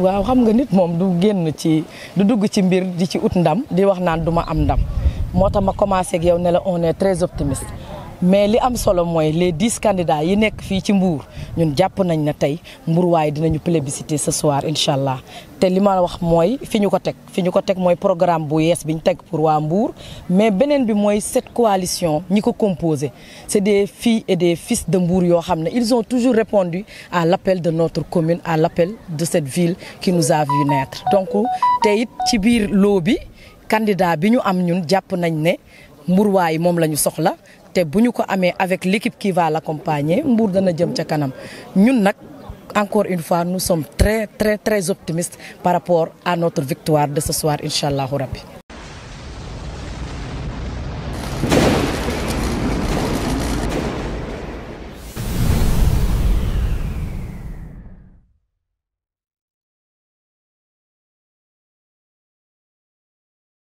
waaw xam nga nit moom du dugg ci mbir di ci ut ndam di wax naan du ma am ndam moo tax ma commencé ak yow ne la on est très optimiste mais li am solo mooy les 10 candidats yi nekk fii ci Mbour ñun jàpp nañ ne tey Mbourwaay dinañu plébisciter ce soir incha allah te li ma wax mooy fi ñu ko teg mooy programme bu yees bi ñu teg pour waa Mbour mais beneen bi mooy cette coalition ñi ko composé c'est des filles et des fils de Mbour yoo xam ne ils ont toujours répondu à l'appel de notre commune à l'appel de cette ville qui nous a vu naître donc te it ci biir loo bi candidat bi ñu am ñun jàpp nañ ne Mbourwaay moom la ñu soxla te bu ñu ko amee avec l'équipe qui va l'accompagner Mbour dana jëm ca kanam ñun nag encore une fois nous sommes très très très optimistes par rapport à notre victoire de ce soir incha allahu rabbi